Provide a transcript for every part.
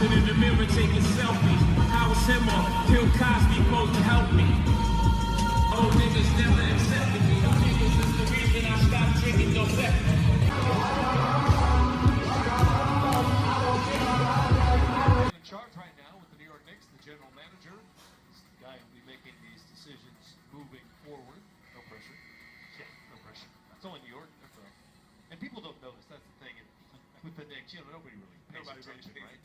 Stopping in the mirror, taking selfies. How was him or Bill Cosby supposed to help me? Old niggas never accepted me. New niggas is the reason I stopped drinking no bet. In charge right now with the New York Knicks, the general manager is the guy who'll be making these decisions moving forward. No pressure. Yeah, no pressure. It's only New York. That's all. And people don't notice. That's the thing. With the Knicks, you know, nobody really pays attention, right?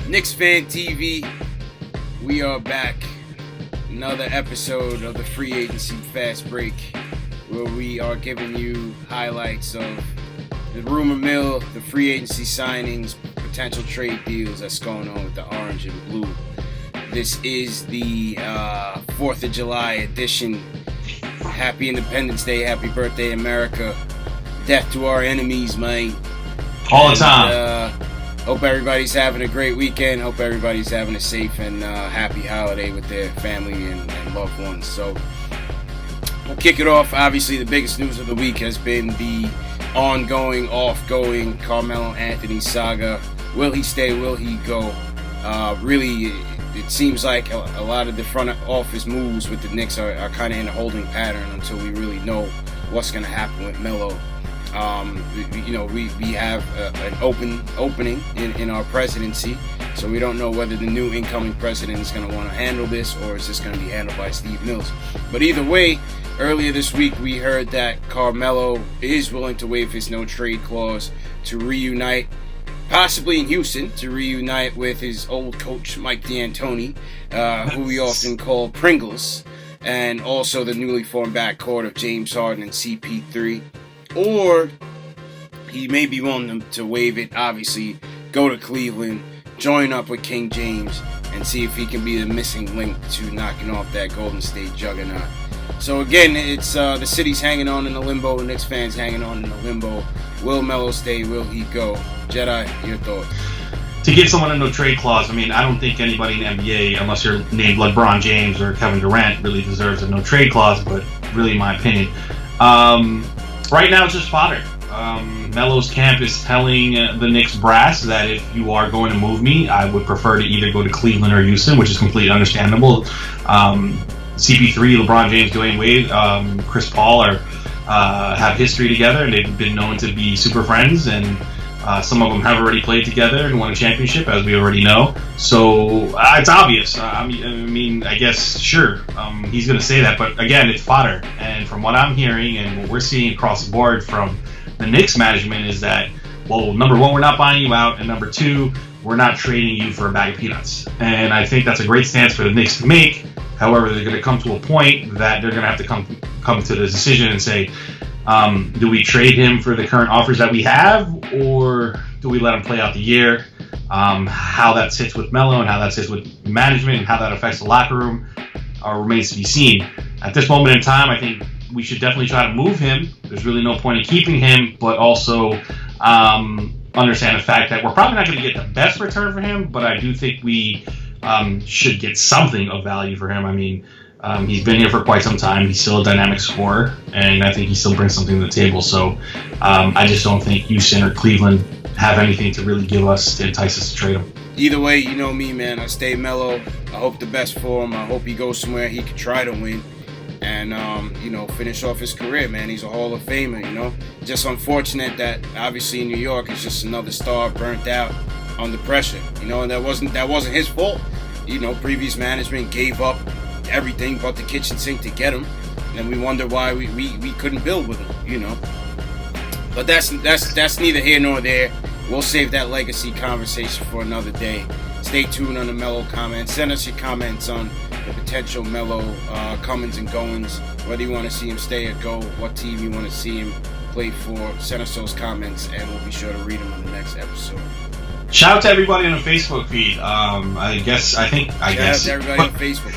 Knicks Fan TV, we are back. Another episode of the Free Agency Fast Break, where we are giving you highlights of the rumor mill, the free agency signings, potential trade deals that's going on with the orange and blue. This is the 4th of July edition. Happy Independence Day, happy birthday, America. Death to our enemies, man. All the time. Hope everybody's having a great weekend. Hope everybody's having a safe and happy holiday with their family and loved ones. So we'll kick it off. Obviously, the biggest news of the week has been the ongoing, off-going Carmelo Anthony saga. Will he stay? Will he go? Really, it seems like a lot of the front office moves with the Knicks are kind of in a holding pattern until we really know what's going to happen with Melo. We have an opening in our presidency, so we don't know whether the new incoming president is going to want to handle this or is this going to be handled by Steve Mills. But either way, earlier this week we heard that Carmelo is willing to waive his no-trade clause to reunite, possibly in Houston, to reunite with his old coach Mike D'Antoni, who we often call Pringles, and also the newly formed backcourt of James Harden and CP3. Or he may be willing to waive it, obviously, go to Cleveland, join up with King James, and see if he can be the missing link to knocking off that Golden State juggernaut. So again, it's the city's hanging on in the limbo, the Knicks fans hanging on in the limbo. Will Melo stay? Will he go? Jedi, your thoughts? To give someone a no-trade clause, I mean, I don't think anybody in the NBA, unless you're named LeBron James or Kevin Durant, really deserves a no-trade clause, but really, in my opinion. Right now, it's just fodder. Melo's camp is telling the Knicks brass that if you are going to move me, I would prefer to either go to Cleveland or Houston, which is completely understandable. CP3, LeBron James, Dwayne Wade, Chris Paul have history together, and they've been known to be super friends, and some of them have already played together and won a championship, as we already know. So it's obvious. I mean, I guess, sure, he's going to say that. But again, it's fodder. And from what I'm hearing and what we're seeing across the board from the Knicks management is that, well, number one, we're not buying you out. And number two, we're not trading you for a bag of peanuts. And I think that's a great stance for the Knicks to make. However, they're going to come to a point that they're going to have to come to the decision and say, do we trade him for the current offers that we have, or do we let him play out the year? How that sits with Melo and how that sits with management and how that affects the locker room remains to be seen. At this moment in time, I think we should definitely try to move him. There's really no point in keeping him, but also understand the fact that we're probably not going to get the best return for him, but I do think we should get something of value for him. I mean, he's been here for quite some time. He's still a dynamic scorer, and I think he still brings something to the table. So I just don't think Houston or Cleveland have anything to really give us to entice us to trade him. Either way, you know me, man. I stay Melo. I hope the best for him. I hope he goes somewhere he can try to win and, finish off his career, man. He's a Hall of Famer, Just unfortunate that, obviously, in New York, it's just another star burnt out under pressure, and that wasn't his fault. Previous management gave up everything but the kitchen sink to get him, and we wonder why we couldn't build with him, But that's neither here nor there. We'll save that legacy conversation for another day. Stay tuned on the Melo comments. Send us your comments on the potential Melo comings and goings, whether you want to see him stay or go, what team you want to see him play for. Send us those comments, and we'll be sure to read them on the next episode. Shout out to everybody on the Facebook feed. I guess Shout out to everybody on Facebook.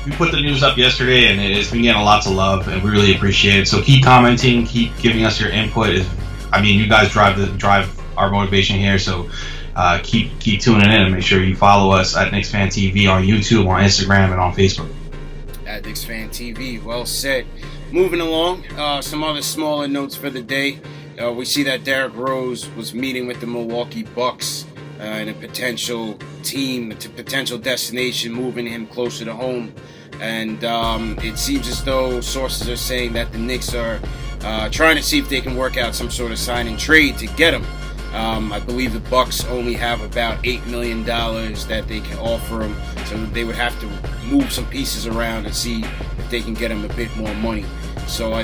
We put the news up yesterday, and it's been getting lots of love, and we really appreciate it. So keep commenting, keep giving us your input. You guys drive our motivation here. So keep tuning in, and make sure you follow us at Knicks Fan TV on YouTube, on Instagram, and on Facebook. At Knicks Fan TV, well said. Moving along, some other smaller notes for the day. We see that Derrick Rose was meeting with the Milwaukee Bucks in a potential team, a potential destination, moving him closer to home. And it seems as though sources are saying that the Knicks are trying to see if they can work out some sort of sign and trade to get him. I believe the Bucks only have about $8 million that they can offer him, so they would have to move some pieces around and see if they can get him a bit more money. So I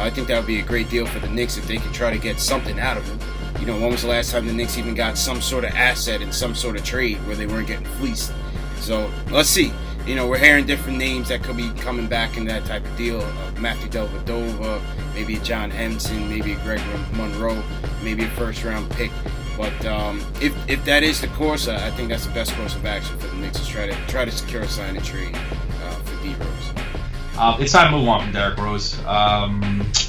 think that would be a great deal for the Knicks if they can try to get something out of him. When was the last time the Knicks even got some sort of asset in some sort of trade where they weren't getting fleeced? So let's see. We're hearing different names that could be coming back in that type of deal. Matthew Dellavedova, maybe a John Henson, maybe a Greg Monroe, maybe a first-round pick. But if that is the course, I think that's the best course of action for the Knicks to try to secure a sign and trade for D Rose. It's time to move on from Derrick Rose.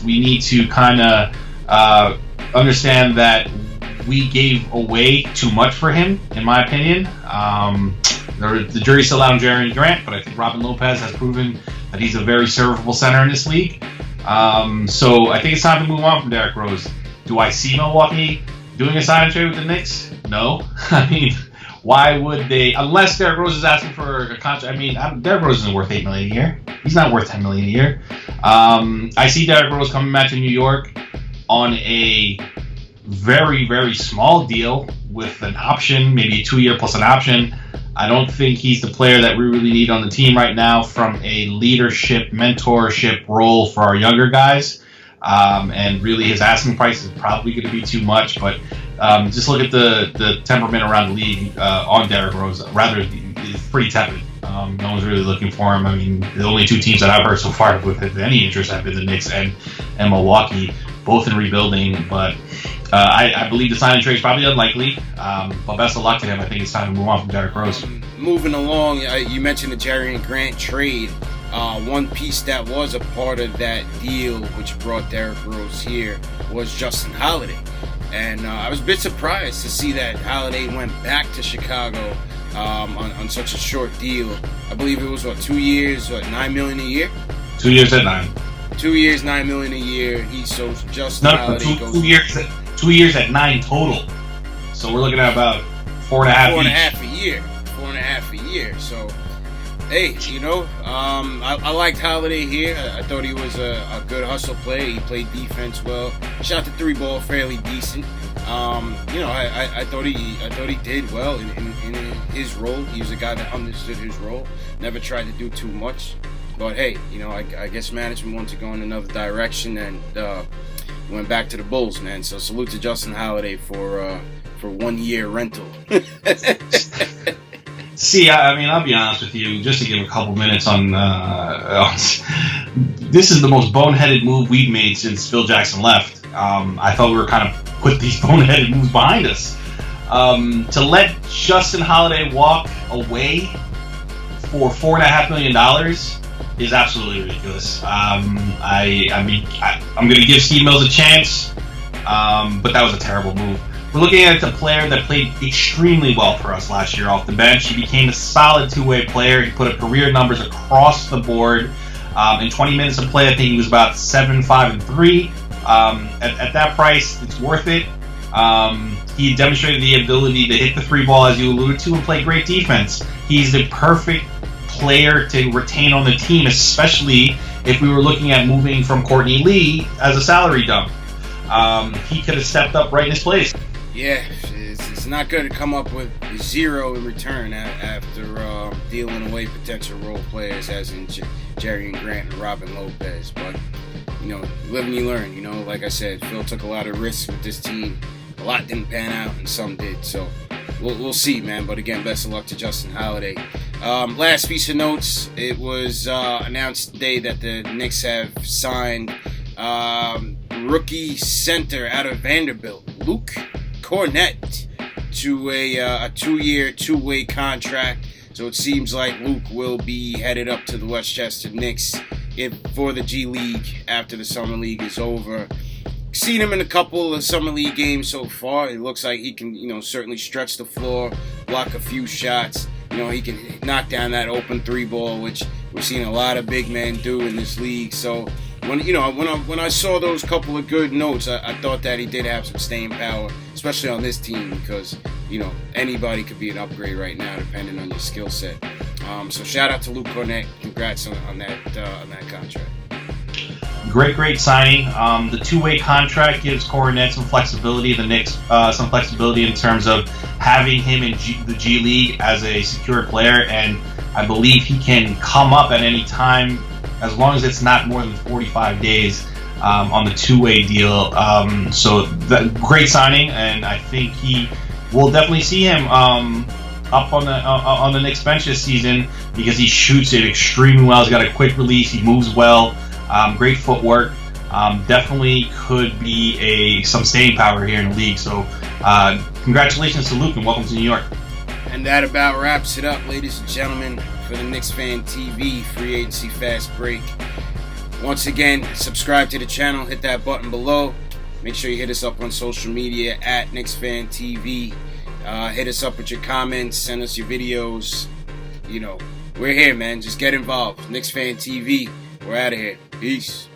We need to kind of understand that we gave away too much for him, in my opinion. The jury's still out on Jeremy Grant, but I think Robin Lopez has proven that he's a very servable center in this league. So I think it's time to move on from Derrick Rose. Do I see Milwaukee doing a sign and trade with the Knicks? No. I mean, why would they? Unless Derrick Rose is asking for a contract. I mean, Derrick Rose isn't worth $8 million a year. He's not worth $10 million a year. I see Derrick Rose coming back to New York on a very, very small deal with an option, maybe a 2-year plus an option. I don't think he's the player that we really need on the team right now from a leadership, mentorship role for our younger guys. And really his asking price is probably going to be too much. But just look at the temperament around the league on Derrick Rose. Rather, it's pretty tepid. No one's really looking for him. I mean, the only two teams that I've heard so far with any interest have been the Knicks and Milwaukee, both in rebuilding. But I believe the sign and trade is probably unlikely, but best of luck to him. I think it's time to move on from Derrick Rose. Moving along, you mentioned the Jerry Grant trade. One piece that was a part of that deal, which brought Derrick Rose here, was Justin Holiday. And I was a bit surprised to see that Holiday went back to Chicago on such a short deal. I believe it was, 2 years, $9 million a year? 2 years at 9. 2 years, $9 million a year. Justin Holiday goes... 2 years at 9 total. So we're looking at about 4.5 a year. 4.5 a year. So, hey, I liked Holiday here. I thought he was a good hustle player. He played defense well. Shot the 3-ball fairly decent. I thought he did well in his role. He was a guy that understood his role. Never tried to do too much. But hey, I guess management wanted to go in another direction and went back to the Bulls, man. So salute to Justin Holiday for 1 year rental. See, I mean, I'll be honest with you, just to give a couple minutes on this is the most boneheaded move we've made since Phil Jackson left. I thought we were kind of put these boneheaded moves behind us. To let Justin Holiday walk away for $4.5 million is absolutely ridiculous. I'm going to give Steve Mills a chance, but that was a terrible move. We're looking at a player that played extremely well for us last year off the bench. He became a solid two-way player. He put up career numbers across the board. In 20 minutes of play, I think he was about 7, 5, and 3. At that price, it's worth it. He demonstrated the ability to hit the 3-ball, as you alluded to, and play great defense. He's the perfect player to retain on the team, especially if we were looking at moving from Courtney Lee as a salary dump. He could have stepped up right in his place. Yeah, it's not good to come up with 0 in return after dealing away potential role players as in Jerry Grant and Robin Lopez. But, live and you learn. Like I said, Phil took a lot of risks with this team. A lot didn't pan out and some did. So we'll see, man. But again, best of luck to Justin Holiday. Last piece of notes, it was announced today that the Knicks have signed rookie center out of Vanderbilt, Luke Cornet, to a 2-year, 2-way contract. So it seems like Luke will be headed up to the Westchester Knicks for the G League after the Summer League is over. seen him in a couple of summer league games so far. It looks like he can, certainly stretch the floor, block a few shots. He can knock down that open three ball, which we're seeing a lot of big men do in this league. So when I saw those couple of good notes, I thought that he did have some staying power, especially on this team, because anybody could be an upgrade right now depending on your skill set. So shout out to Luke Cornet. Congrats on that contract. Great signing. The two-way contract gives Cornet some flexibility. The Knicks some flexibility in terms of having him in the G League as a secured player, and I believe he can come up at any time as long as it's not more than 45 days on the two-way deal. So great signing, and I think we'll definitely see him up on the Knicks bench this season because he shoots it extremely well. He's got a quick release. He moves well. Great footwork. Definitely could be some staying power here in the league. So congratulations to Luke and welcome to New York. And that about wraps it up, ladies and gentlemen, for the Knicks Fan TV Free Agency Fast Break. Once again, subscribe to the channel. Hit that button below. Make sure you hit us up on social media at Knicks Fan TV. Hit us up with your comments. Send us your videos. We're here, man. Just get involved. Knicks Fan TV. We're out of here. Peace.